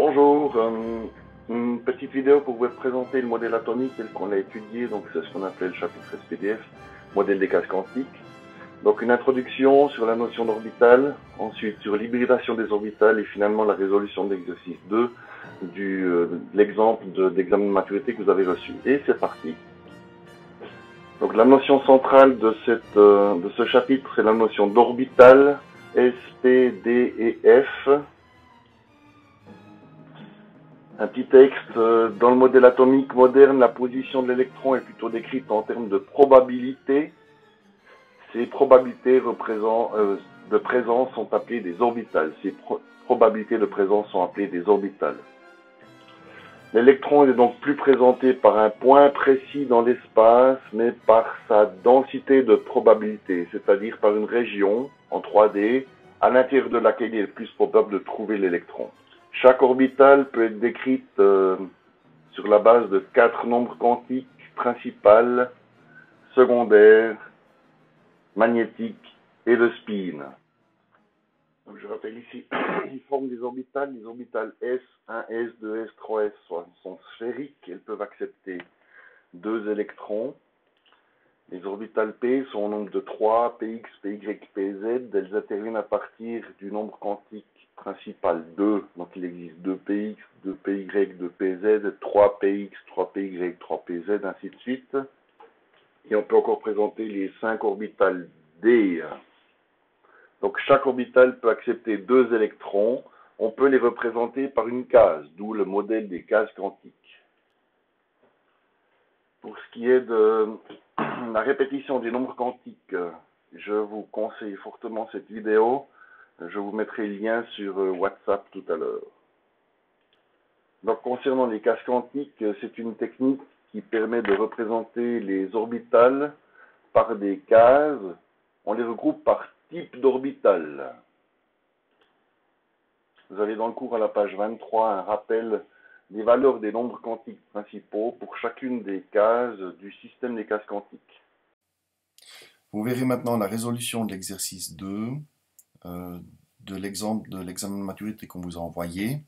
Bonjour, une petite vidéo pour vous présenter le modèle atomique tel qu'on l'a étudié, donc c'est ce qu'on appelle le chapitre SPDF, modèle des gaz quantiques. Donc une introduction sur la notion d'orbital, ensuite sur l'hybridation des orbitales et finalement la résolution de l'exercice 2 de l'exemple d'examen de maturité que vous avez reçu. Et c'est parti. Donc la notion centrale de ce chapitre, c'est la notion d'orbital, S, P, D et F. Un petit texte, dans le modèle atomique moderne, la position de l'électron est plutôt décrite en termes de probabilité. Ces probabilités de présence sont appelées des orbitales. Ces probabilités de présence sont appelées des orbitales. L'électron est donc plus présenté par un point précis dans l'espace, mais par sa densité de probabilité, c'est-à-dire par une région en 3D à l'intérieur de laquelle il est le plus probable de trouver l'électron. Chaque orbitale peut être décrite sur la base de 4 nombres quantiques principales, secondaires, magnétiques et de spin. Donc je rappelle ici, ils forment des orbitales. Les orbitales S, 1S, 2S, 3S sont sphériques. Elles peuvent accepter 2 électrons. Les orbitales P sont au nombre de 3, Px, Py, Pz. Elles interviennent à partir du nombre quantique principal 2. Donc il existe 2 Px, 2 Py, 2 Pz, 3 Px, 3 Py, 3 Pz, ainsi de suite. Et on peut encore présenter les 5 orbitales D. Donc chaque orbital peut accepter 2 électrons. On peut les représenter par une case, d'où le modèle des cases quantiques. Pour ce qui est de la répétition des nombres quantiques, je vous conseille fortement cette vidéo. Je vous mettrai le lien sur WhatsApp tout à l'heure. Donc concernant les cases quantiques, c'est une technique qui permet de représenter les orbitales par des cases. On les regroupe par type d'orbital. Vous avez dans le cours à la page 23 un rappel des valeurs des nombres quantiques principaux pour chacune des cases du système des cases quantiques. Vous verrez maintenant la résolution de l'exercice 2 de l'exemple de l'examen de maturité qu'on vous a envoyé.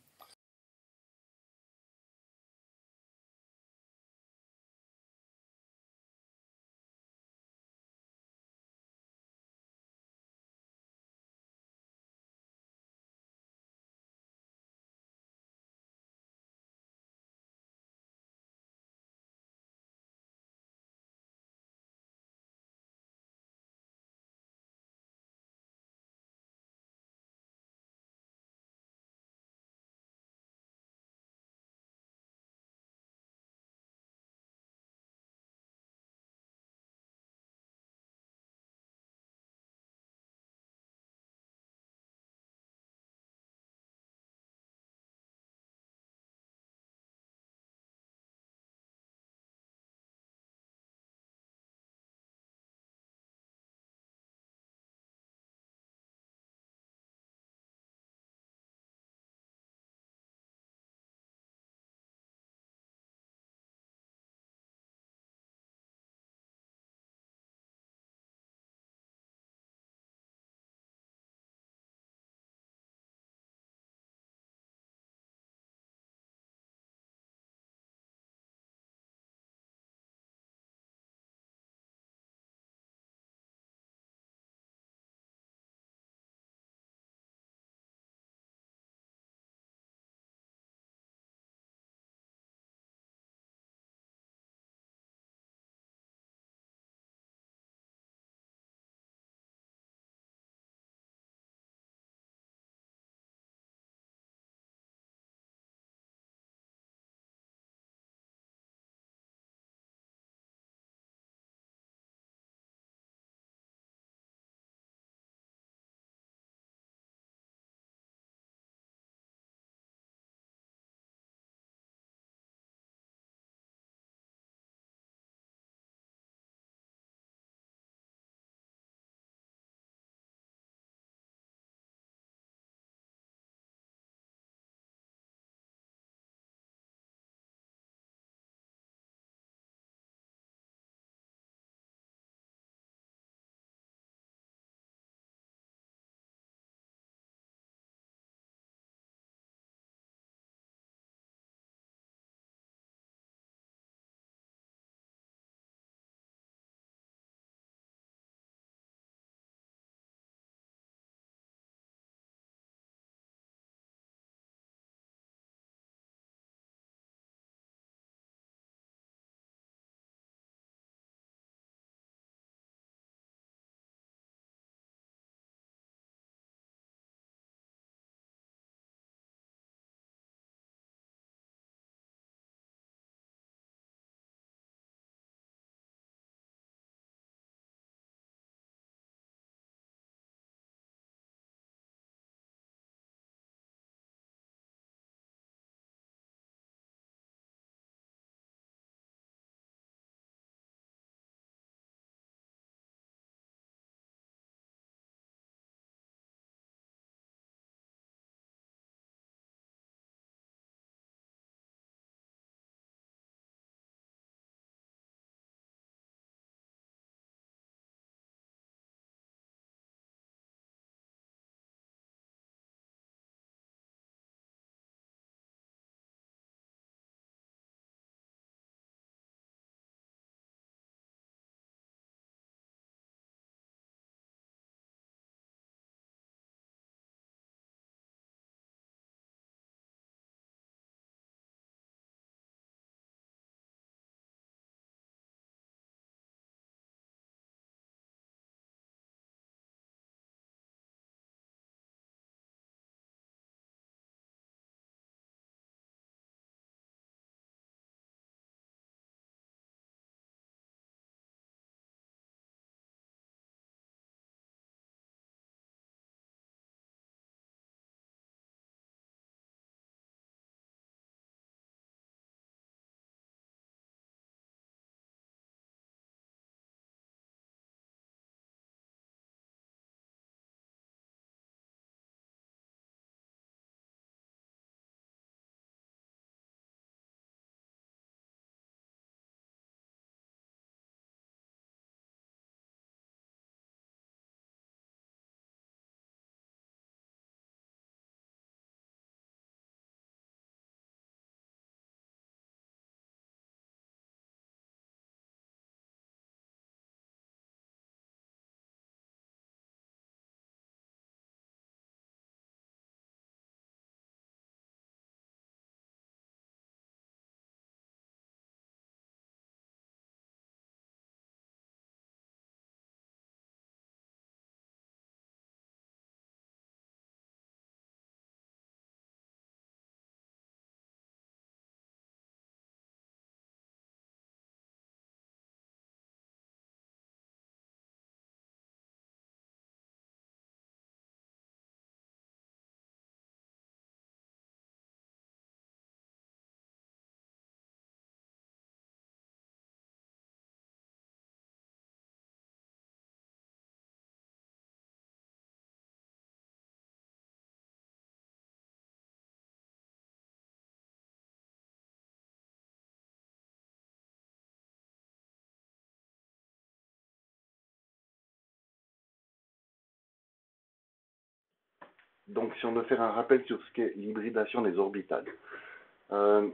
Donc si on veut faire un rappel sur ce qu'est l'hybridation des orbitales.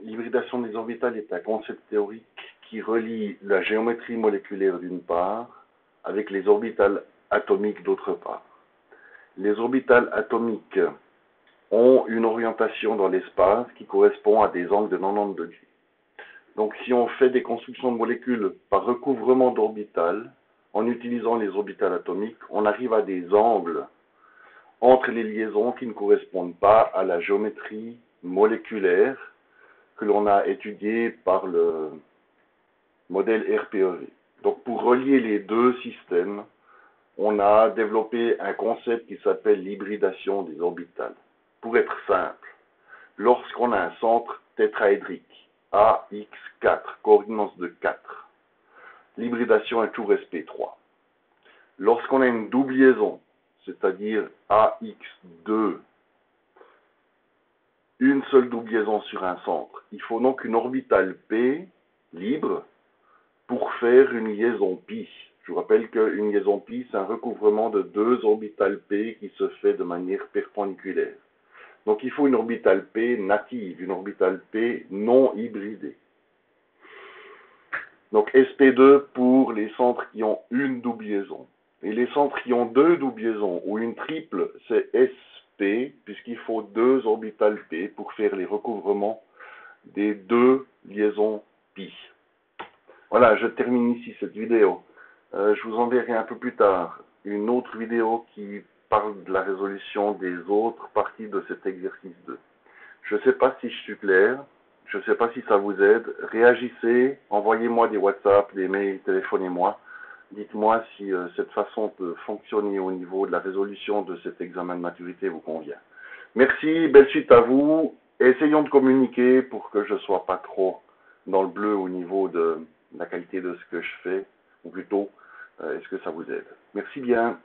L'hybridation des orbitales est un concept théorique qui relie la géométrie moléculaire d'une part avec les orbitales atomiques d'autre part. Les orbitales atomiques ont une orientation dans l'espace qui correspond à des angles de 90 degrés. Donc si on fait des constructions de molécules par recouvrement d'orbitales, en utilisant les orbitales atomiques, on arrive à des angles entre les liaisons qui ne correspondent pas à la géométrie moléculaire que l'on a étudiée par le modèle RPEV. Donc pour relier les deux systèmes, on a développé un concept qui s'appelle l'hybridation des orbitales. Pour être simple, lorsqu'on a un centre tétraédrique, AX4, coordinate de 4, l'hybridation est toujours SP3. Lorsqu'on a une double liaison, c'est-à-dire AX2, une seule double liaison sur un centre, il faut donc une orbitale P libre pour faire une liaison pi. Je vous rappelle qu'une liaison pi, c'est un recouvrement de deux orbitales P qui se fait de manière perpendiculaire. Donc il faut une orbitale P native, une orbitale P non hybridée. Donc SP2 pour les centres qui ont une double liaison. Et les centres qui ont deux doubles liaisons ou une triple, c'est SP, puisqu'il faut deux orbitales P pour faire les recouvrements des deux liaisons pi. Voilà, je termine ici cette vidéo. Je vous enverrai un peu plus tard une autre vidéo qui parle de la résolution des autres parties de cet exercice 2. Je ne sais pas si je suis clair, je ne sais pas si ça vous aide. Réagissez, envoyez-moi des WhatsApp, des mails, téléphonez-moi. Dites-moi si cette façon peut fonctionner au niveau de la résolution de cet examen de maturité vous convient. Merci, belle suite à vous. Essayons de communiquer pour que je ne sois pas trop dans le bleu au niveau de la qualité de ce que je fais, ou plutôt, est-ce que ça vous aide? Merci bien.